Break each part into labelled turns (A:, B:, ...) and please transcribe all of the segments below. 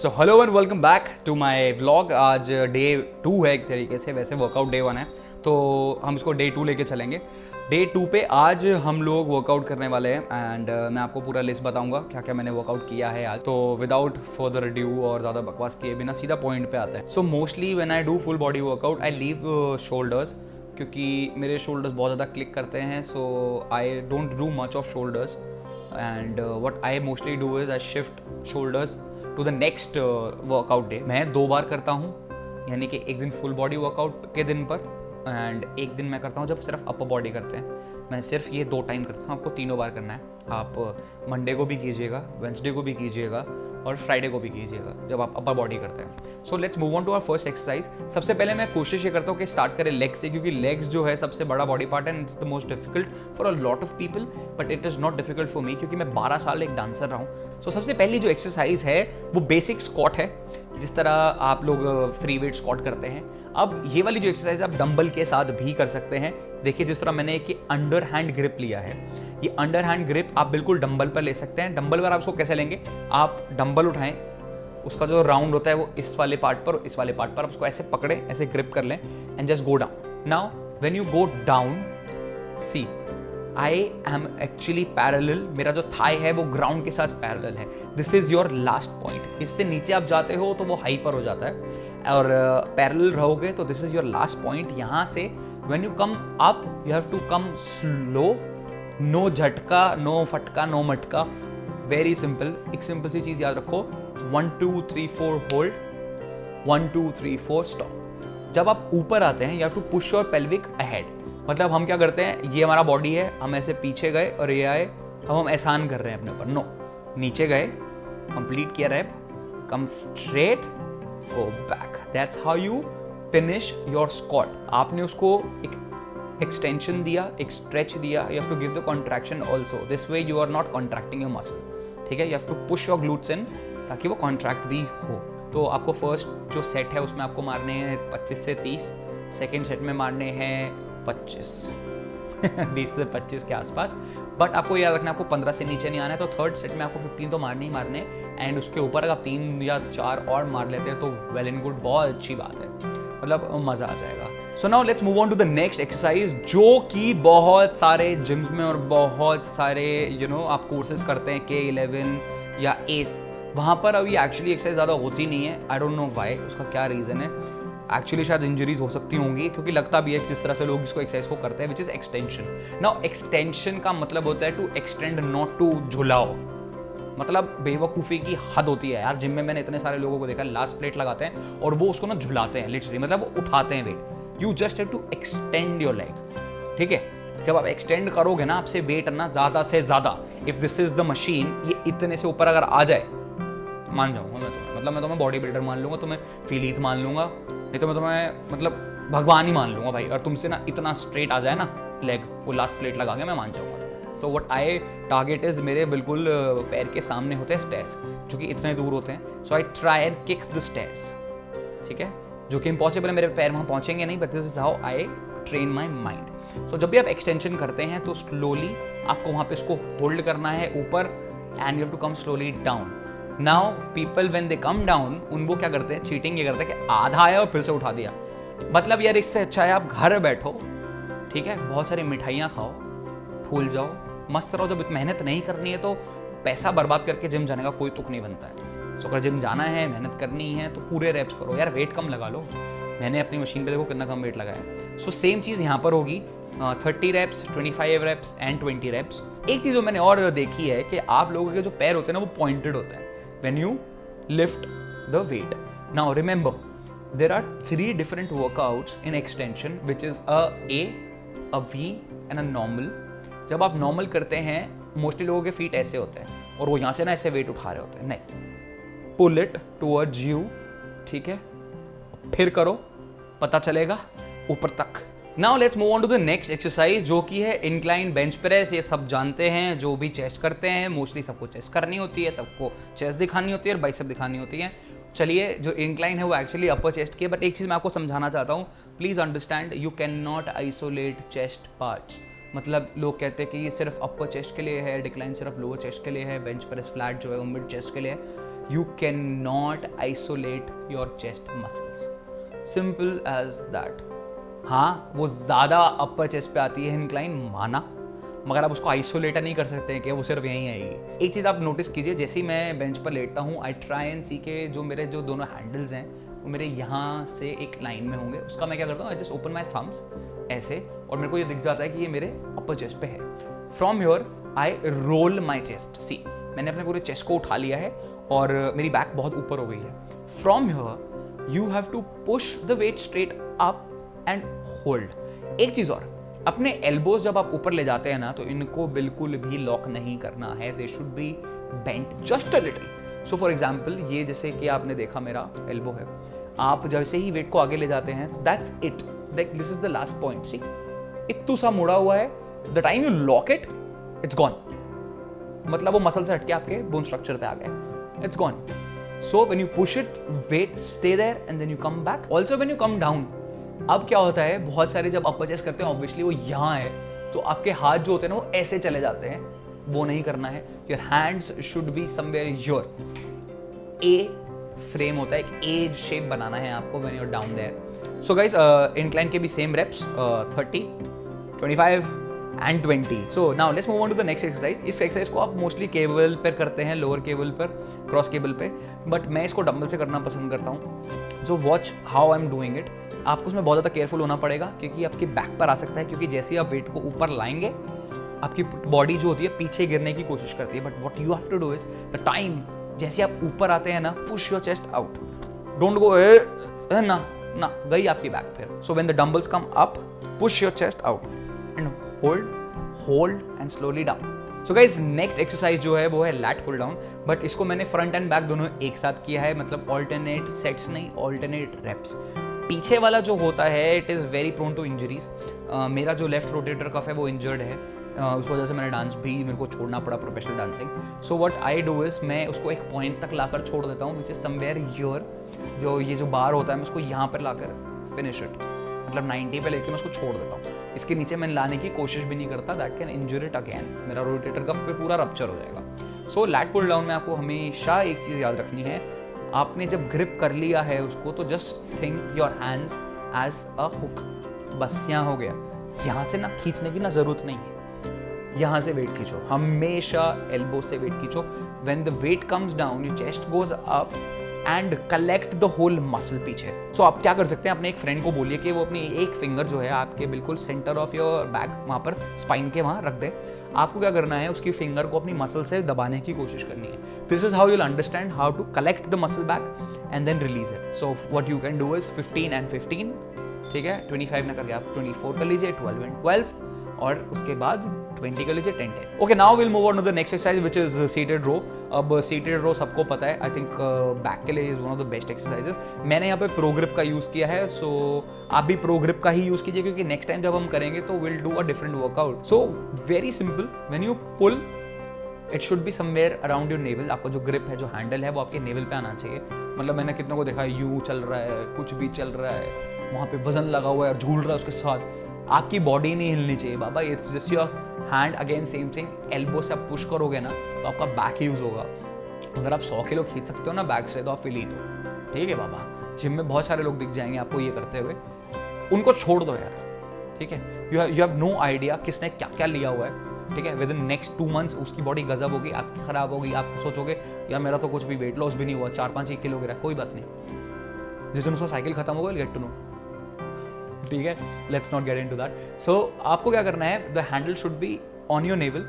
A: So hello and welcome back to my vlog. आज day 2 है एक तरीके से, वैसे वर्कआउट डे 1 है तो हम इसको डे 2 लेके चलेंगे। डे 2 पे आज हम लोग वर्कआउट करने वाले हैं एंड मैं आपको पूरा लिस्ट बताऊंगा क्या क्या मैंने वर्कआउट किया है आज। तो विदाउट फर्दर ड्यू और ज़्यादा बकवास किए बिना सीधा पॉइंट पे आते हैं। So mostly when I do full body workout I leave shoulders, क्योंकि मेरे शोल्डर्स बहुत ज़्यादा क्लिक करते हैं। So I don't do much of shoulders and what I mostly do is I shift shoulders to the next workout day. मैं 2 बार करता हूँ, यानी कि एक दिन फुल बॉडी वर्कआउट के दिन पर एंड एक दिन मैं करता हूँ जब सिर्फ अपर बॉडी करते हैं। मैं सिर्फ ये 2 टाइम करता हूँ, आपको तीनों बार करना है। आप मंडे को भी कीजिएगा, वेंसडे को भी कीजिएगा और फ्राइडे को भी कीजिएगा जब आप अपर बॉडी करते हैं। So let's move on to our first exercise. सबसे पहले मैं कोशिश ये करता हूँ कि स्टार्ट करें लेग से, क्योंकि लेग्स जो है सबसे बड़ा बॉडी पार्ट है and it's the most difficult for a lot of people, but it is not difficult for me क्योंकि मैं 12 साल एक डांसर रहा हूँ। सो सबसे पहली जो एक्सरसाइज है वो बेसिक स्क्वाट है, जिस तरह आप लोग फ्री वेट स्क्वाट करते हैं। अब ये वाली जो एक्सरसाइज आप डंबल के साथ भी कर सकते हैं। देखिए जिस तरह मैंने एक अंडर हैंड ग्रिप लिया है, ये अंडर हैंड ग्रिप आप बिल्कुल डंबल पर ले सकते हैं। डंबल पर आप उसको कैसे लेंगे, आप डंबल उठाएं, उसका जो राउंड होता है वो इस वाले पार्ट पर, इस वाले पार्ट पर आप उसको ऐसे पकड़े, ऐसे ग्रिप कर लें and just go down. Now when you go down, see I am actually parallel, मेरा जो थाई है वो ग्राउंड के साथ पैरेलल है। This is your last point. इससे नीचे आप जाते हो तो वो हाइपर हो जाता है और पैरेलल रहोगे तो this is your last point. यहाँ से when you come up you have to come slow, no झटका, नो फटका, नो मटका, वेरी सिंपल। एक सिंपल सी चीज याद रखो, 1 2 3 4 होल्ड, 1 2 3 4 स्टॉप। जब आप ऊपर आते हैं you have to push your pelvic ahead. मतलब हम क्या करते हैं, ये हमारा बॉडी है, हम ऐसे पीछे गए और ये आए, अब हम एहसान कर रहे हैं अपने ऊपर। नो, नीचे गए, कंप्लीट किया rep, come straight, go back. That's how you finish your squat. आपने उसको एक एक्सटेंशन दिया, एक स्ट्रेच दिया, you have to give the contraction also. This way you are not contracting your muscle, ठीक है। You have to push your glutes in ताकि वो कॉन्ट्रैक्ट भी हो। तो आपको फर्स्ट जो सेट है उसमें आपको मारने हैं 25 से 30, सेकेंड सेट में मारने हैं 25 20 से 25 के आसपास। बट आपको याद रखना आपको 15 से नीचे नहीं आना है। तो थर्ड सेट में आपको 15 तो मारने ही मारने एंड उसके ऊपर अगर आप 3 या 4 और मार लेते हैं तो वेल एंड गुड, बहुत अच्छी बात है, मतलब मज़ा आ जाएगा। So now let's move on to the next exercise, जो कि बहुत सारे जिम्स में और बहुत सारे आप कोर्सेज करते हैं K11 या एस, वहाँ पर अभी एक्चुअली एक्सरसाइज ज़्यादा होती नहीं है। आई डोंट नो व्हाई, उसका क्या रीज़न है। एक्चुअली शायद इंजरीज हो सकती होंगी, क्योंकि लगता भी है जिस तरह से लोग इसको एक्सरसाइज को करते हैं, which is extension. Now extension का मतलब होता है टू एक्सटेंड, नॉट टू झुलाओ। मतलब बेवकूफ़ी की हद होती है यार। जिम में मैंने इतने सारे लोगों को देखा, लास्ट प्लेट लगाते हैं और वो उसको ना झुलाते हैं लिटरली, मतलब वो उठाते हैं weight. You just have to extend your leg, ठीक है। जब आप एक्सटेंड करोगे ना, आपसे वेट ना ज़्यादा से ज़्यादा, if this is the machine, ये इतने से ऊपर अगर आ जाए, मान जाऊंगा मैं तुम्हें, मतलब मैं तुम्हें बॉडी बिल्डर मान लूंगा, तुम्हें फीलीत मान लूंगा, नहीं तो मैं तुम्हें मतलब भगवान ही मान लूंगा भाई। और तुमसे ना इतना स्ट्रेट आ जाए ना लेग, वो लास्ट प्लेट लगा के मैं मान जाऊंगा। तो व्हाट आई टारगेट इज, मेरे बिल्कुल पैर के सामने होते हैं स्टेयर्स, जो कि इतने दूर होते हैं। So I try and kick the stairs, ठीक है, जो कि इम्पॉसिबल है, मेरे पैर वहाँ पहुँचेंगे नहीं, but this is how I train my mind. So जब भी आप एक्सटेंशन करते हैं तो स्लोली आपको वहाँ पे इसको होल्ड करना है ऊपर and you have to come slowly down. Now people when they come down, उन वो क्या करते हैं, चीटिंग ये करते हैं कि आधा आया और फिर से उठा दिया। मतलब यार इससे अच्छा है आप घर बैठो, ठीक है, बहुत सारी मिठाइयाँ खाओ, फूल जाओ, मस्त रहो। जब मेहनत नहीं करनी है तो पैसा बर्बाद करके जिम जाने का कोई तुक नहीं बनता है। सो अगर जिम जाना है, मेहनत करनी है तो पूरे रेप्स करो यार, वेट कम लगा लो। मैंने अपनी मशीन पे देखो कितना कम वेट लगाया। सो सेम चीज़ यहाँ पर होगी, 30 रेप्स, 25 रेप्स एंड 20 रेप्स। एक चीज़ जो मैंने और देखी है कि आप लोगों के जो पैर होते हैं ना वो पॉइंटेड होते हैं when you lift the weight. Now remember, there are 3 different workouts in extension, which is a V and a normal. जब आप नॉर्मल करते हैं, मोस्टली लोगों के फीट ऐसे होते हैं और वो यहाँ से ना ऐसे वेट उठा रहे होते हैं। नहीं, पुल इट टुवर्ड्स यू, ठीक है, फिर करो, पता चलेगा ऊपर तक। Now let's move on to the next exercise, जो कि है इंक्लाइन बेंच प्रेस। ये सब जानते हैं, जो भी चेस्ट करते हैं, मोस्टली सबको चेस्ट करनी होती है, सबको चेस्ट दिखानी होती है और बाइसेप दिखानी होती है। चलिए, जो इंक्लाइन है वो एक्चुअली अपर चेस्ट की है, बट एक चीज़ मैं आपको समझाना चाहता हूँ, please understand, you can not isolate chest parts. मतलब लोग कहते हैं कि ये सिर्फ अपर चेस्ट के लिए है, डिक्लाइन सिर्फ लोअर चेस्ट के लिए है, बेंच प्रेस फ्लैट जो है वो मिड चेस्ट के लिए है। You can not isolate your chest muscles, simple as that. हाँ, वो ज़्यादा अपर चेस्ट पे आती है इंक्लाइन, माना, मगर आप उसको आइसोलेट नहीं कर सकते हैं कि वो सिर्फ यहीं आएगी। एक चीज़ आप नोटिस कीजिए, जैसे ही मैं बेंच पर लेटता हूँ, आई ट्राई एंड सी के जो मेरे जो दोनों हैंडल्स हैं वो मेरे यहाँ से एक लाइन में होंगे। उसका मैं क्या करता हूँ, I just open my Thums ऐसे, और मेरे को ये दिख जाता है कि ये मेरे अपर चेस्ट पे है। From your I roll my chest, see मैंने अपने पूरे चेस्ट को उठा लिया है और मेरी बैक बहुत ऊपर हो गई है। From your you have to push the weight straight up and hold. एक चीज़ और, अपने एल्बोज जब आप ऊपर ले जाते हैं ना, तो इनको बिल्कुल भी लॉक नहीं करना है, they should be bent just a little. So for example, ये जैसे कि आपने देखा मेरा एल्बो है, आप जैसे ही वेट को आगे ले जाते हैं, that's it, that this is the last point. See इत्तू सा मुड़ा हुआ है, the time you lock it, it's gone, मतलब वो मसल से हटके आपके बोन स्ट्रक्चर पे आ गए, it's gone. So when you push it, weight stay there and then you come back. Also when you come down, अब क्या होता है, बहुत सारे जब अपर चेस्ट करते हैं, ऑब्वियसली वो यहाँ है, तो आपके हाथ जो होते हैं ना वो ऐसे चले जाते हैं, वो नहीं करना है। Your hands should be somewhere your A frame होता है, एक ए शेप बनाना है आपको when you are down there. So guys, incline के भी same reps, 30, 25 and 20। So now let's move on to the next exercise. इस एक्सरसाइज को आप मोस्टली केबल पर करते हैं, लोअर केबल पर, क्रॉस केबल पे, बट मैं इसको डंबल से करना पसंद करता हूँ। So watch how I am doing it. आपको उसमें बहुत ज़्यादा केयरफुल होना पड़ेगा, क्योंकि आपकी बैक पर आ सकता है, क्योंकि जैसे ही आप वेट को ऊपर लाएंगे, आपकी बॉडी जो होती है पीछे गिरने की कोशिश करती है। But what you have to do is, the time जैसे आप ऊपर आते हैं ना, push your chest out, don't go ना गई आपकी बैक फिर। So when the dumbbells come up, push your chest out and hold and slowly down. So guys, next exercise जो है वो है लैट पुल डाउन, बट इसको मैंने फ्रंट एंड बैक दोनों एक साथ किया है, मतलब ऑल्टरनेट सेट्स नहीं, ऑल्टरनेट रेप्स। पीछे वाला जो होता है, it is very prone to injuries. मेरा जो लेफ्ट रोटेटर कफ है वो इंजर्ड है, उस वजह से मैंने डांस भी मेरे को छोड़ना पड़ा, professional dancing. So what I do is, मैं उसको एक पॉइंट तक लाकर छोड़ देता हूँ, विच इज समवेयर योर, जो ये जो बार होता है मैं उसको यहाँ पर लाकर फिनिश इट, मतलब 90 पे लेके मैं उसको छोड़ देता हूँ। इसके नीचे मैं लाने की कोशिश भी नहीं करता, that can injure it again, मेरा रोटेटर कफ पे पूरा रप्चर हो जाएगा। सो लैट पुल डाउन में आपको हमेशा एक चीज़ याद रखनी है, आपने जब ग्रिप कर लिया है उसको, तो just think your hands as a hook, बस यहाँ हो गया, यहाँ से ना खींचने की ना जरूरत नहीं है, यहाँ से वेट खींचो, हमेशा एल्बो से वेट खींचो। When the weight comes down, your chest goes up and collect the whole muscle पीछे। सो आप क्या कर सकते हैं, अपने एक फ्रेंड को बोलिए कि वो अपनी एक फिंगर जो है आपके बिल्कुल सेंटर ऑफ योर बैक, वहाँ पर स्पाइन के वहाँ रख दे। आपको क्या करना है, उसकी फिंगर को अपनी मसल से दबाने की कोशिश करनी है। This is how you'll understand how to collect the muscle back and then release it. So what you can do is 15 and 15, ठीक है, 25 ना करके आप 24 कर लीजिए, 12 and 12, और उसके बाद 20 कर लीजिए, 10-10। Okay, now will move on to the next exercise which is seated row. अब सीटेड रो सबको पता है, आई थिंक बैक के लिए is one of the best exercises. मैंने यहाँ पे प्रो ग्रिप का यूज़ किया है, सो आप भी प्रो ग्रिप का ही यूज़ कीजिए, क्योंकि नेक्स्ट टाइम जब हम करेंगे तो will do a different workout. So very simple, when you pull, it should be somewhere around your navel. आपका जो ग्रिप है, जो हैंडल है, वो आपके नेवल पे आना चाहिए। मतलब मैंने कितनों को देखा है, यूँ चल रहा है, कुछ भी चल रहा है, वहाँ पे वजन लगा हुआ है और झूल रहा है उसके साथ, आपकी बॉडी नहीं हिलनी चाहिए बाबा। It's just your hand, again same thing, elbow से आप पुश करोगे ना तो आपका बैक यूज़ होगा। अगर आप 100 किलो खींच सकते हो ना बैक से, तो आप फिलीट हो, ठीक है बाबा। जिम में बहुत सारे लोग दिख जाएंगे आपको ये करते हुए, उनको छोड़ दो यार, ठीक है। यू हैव नो आइडिया किसने क्या क्या लिया हुआ है, ठीक है। विद इन नेक्स्ट 2 months उसकी बॉडी गजब होगी, आपकी खराब होगी। आप सोचोगे यार मेरा तो कुछ भी वेट लॉस भी नहीं हुआ, 4-5 किलो गिरा, कोई बात नहीं, जिस दिन उसका साइकिल खत्म होगा, गेट टू नो, ठीक है। Let's not get into that. सो आपको क्या करना है, the handle should be on your navel,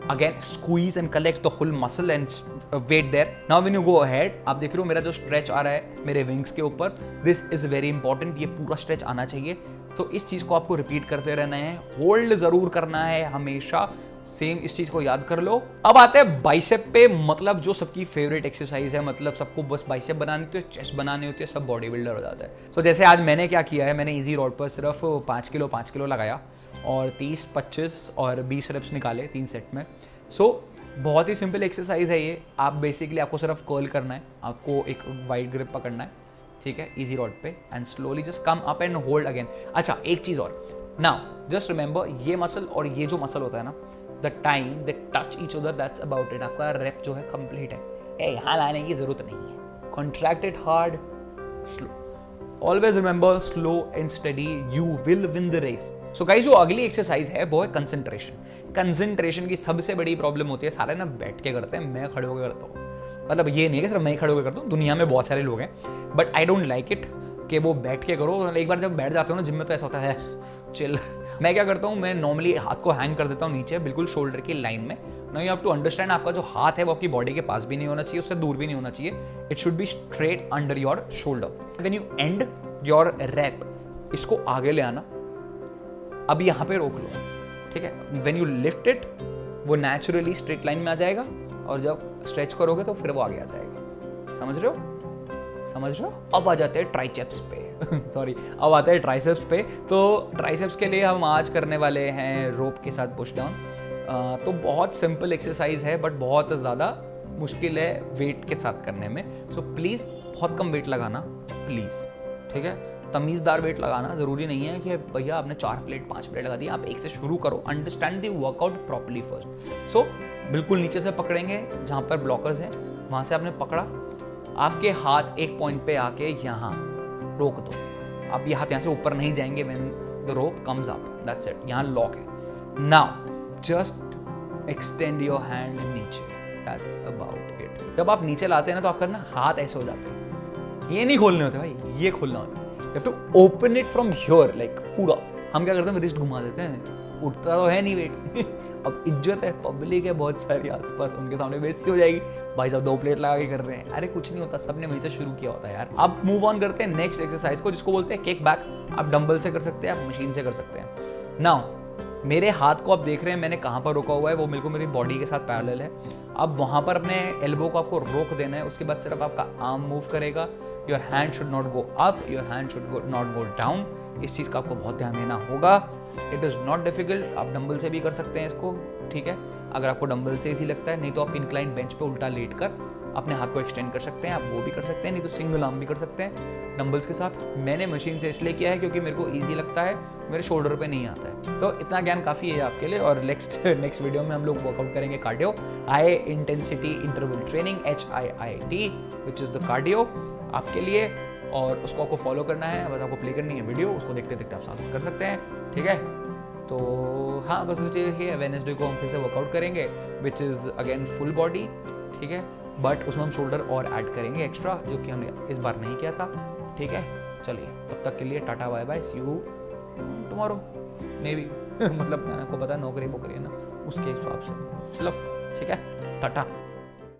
A: again squeeze and collect the whole muscle and wait there. Now when you go ahead, आप देख रहे हो मेरा जो स्ट्रेच आ रहा है मेरे विंग्स के ऊपर, दिस इज वेरी इंपॉर्टेंट, ये पूरा स्ट्रेच आना चाहिए। तो इस चीज़ को आपको रिपीट करते रहना है, होल्ड जरूर करना है हमेशा, सेम इस चीज़ को याद कर लो। अब आते हैं बाइसेप पे, मतलब जो सबकी फेवरेट एक्सरसाइज है, मतलब सबको बस बाइसेप बनानी होती है, चेस्ट बनानी होती है, सब बॉडी बिल्डर हो जाता है। तो जैसे आज मैंने क्या किया है, मैंने इजी रॉड पर सिर्फ 5 किलो लगाया और 30, 25 और 20 रेप्स निकाले 3 सेट में। सो बहुत ही सिंपल एक्सरसाइज है ये। आप बेसिकली आपको सिर्फ कर्ल करना है, आपको एक वाइड ग्रिप पकड़ना है, ठीक है, इजी रॉड पे, and slowly just come up and hold again. अच्छा, एक चीज़ और, नाउ जस्ट रिमेंबर, ये मसल और ये जो मसल होता है ना, the time they touch each other, that's about it, आपका रेप जो है कंप्लीट है। यहाँ लाने की जरूरत नहीं है। Contract it hard, slow, always remember slow and steady, you will win the race. So guys, जो अगली एक्सरसाइज है वो है कंसंट्रेशन। कंसंट्रेशन की सबसे बड़ी प्रॉब्लम होती है, सारे ना बैठ के करते हैं, मैं खड़े होकर करता हूँ। मतलब ये नहीं है कि सिर्फ मैं ही खड़े होकर करता हूँ, दुनिया में बहुत सारे लोग हैं, but I don't like it कि वो बैठ के करो। एक बार जब बैठ जाते हो ना जिम में तो ऐसा होता है चिल। मैं क्या करता हूँ, मैं नॉर्मली हाथ को हैंग कर देता हूँ नीचे बिल्कुल शोल्डर की लाइन में। Now you have to understand, आपका जो हाथ है वो आपकी बॉडी के पास भी नहीं होना चाहिए, उससे दूर भी नहीं होना चाहिए। It should be straight under your shoulder. When you end your rep, इसको आगे ले आना, अब यहाँ पे रोक लो, ठीक है। व्हेन यू लिफ्ट इट, वो नेचुरली स्ट्रेट लाइन में आ जाएगा, और जब स्ट्रेच करोगे तो फिर वो आगे आ जाएगा। समझ रहे हो? समझ रहे हो? अब आ जाते हैं ट्राइसेप्स पे सॉरी, अब आते हैं ट्राइसेप्स पे। तो ट्राइसेप्स के लिए हम आज करने वाले हैं रोप के साथ पुश डाउन। तो बहुत सिंपल एक्सरसाइज है, बट बहुत ज़्यादा मुश्किल है वेट के साथ करने में। सो प्लीज़ बहुत कम वेट लगाना प्लीज़, ठीक है। तमीज़दार वेट लगाना, ज़रूरी नहीं है कि भैया आपने 4 प्लेट 5 प्लेट लगा दी। आप एक से शुरू करो, understand the workout properly first. सो बिल्कुल नीचे से पकड़ेंगे, जहाँ पर ब्लॉकर्स हैं वहाँ से आपने पकड़ा, आपके हाथ एक पॉइंट पे आके यहाँ रोक दो। अब ये हाथ यहाँ से ऊपर नहीं जाएंगे when the rope comes up, that's it. यहाँ लॉक है। Now just extend your hand नीचे, दैट्स अबाउट इट। जब आप नीचे लाते हैं ना तो आपका ना हाथ ऐसे हो जाते हैं, ये नहीं खोलने होते भाई, ये खोलना होता है। You have to open it from here, like पूरा। हम क्या करते हैं, रिस्ट घुमा देते हैं, उठता तो है नहीं वेट अब इज्जत है, पब्लिक है बहुत सारी आसपास, उनके सामने बेइज्जती हो जाएगी, भाई साहब 2 प्लेट लगा के कर रहे हैं। अरे कुछ नहीं होता, सबने वहीं से शुरू किया होता है यार। अब मूव ऑन करते हैं नेक्स्ट एक्सरसाइज को, जिसको बोलते हैं किक बैक। आप डंबल से कर सकते हैं, आप मशीन से कर सकते हैं। नाउ मेरे हाथ को आप देख रहे हैं मैंने कहाँ पर रोका हुआ है, वो बिल्कुल मेरी बॉडी के साथ पैरेलल है। अब वहाँ पर अपने एल्बो को आपको रोक देना है, उसके बाद सिर्फ आपका आर्म मूव करेगा। Your hand should not go up, your hand should not go down. इस चीज़ का आपको बहुत ध्यान देना होगा। इट इज़ नॉट डिफिकल्ट, आप डंबल से भी कर सकते हैं इसको, ठीक है। अगर आपको डंबल से इजी लगता है, नहीं तो आप इंक्लाइंड बेंच पे उल्टा लेट कर अपने हाथ को एक्सटेंड कर सकते हैं, आप वो भी कर सकते हैं, नहीं तो सिंगल आर्म भी कर सकते हैं डंबल्स के साथ। मैंने मशीन से इसलिए किया है क्योंकि मेरे को ईजी लगता है, मेरे शोल्डर पे नहीं आता है। तो इतना ज्ञान काफ़ी है आपके लिए। और नेक्स्ट वीडियो में हम लोग वर्कआउट करेंगे cardio, high intensity interval training, HIIT, which is the cardio आपके लिए। और उसको आपको फॉलो करना है, बस आपको प्ले करनी है वीडियो, उसको देखते देखते आप साथ कर सकते हैं, ठीक है। तो हाँ, बस सोचिए वेडनेसडे को हम फिर से वर्कआउट करेंगे, which is again full body, ठीक है। बट उसमें हम शोल्डर और ऐड करेंगे एक्स्ट्रा, जो कि हमने इस बार नहीं किया था, ठीक है। चलिए तब तक के लिए tata bye bye, see you tomorrow maybe मतलब मैंने आपको पता नौकरी वोकरी है ना, उसके हिसाब से चलो, ठीक है, टाटा।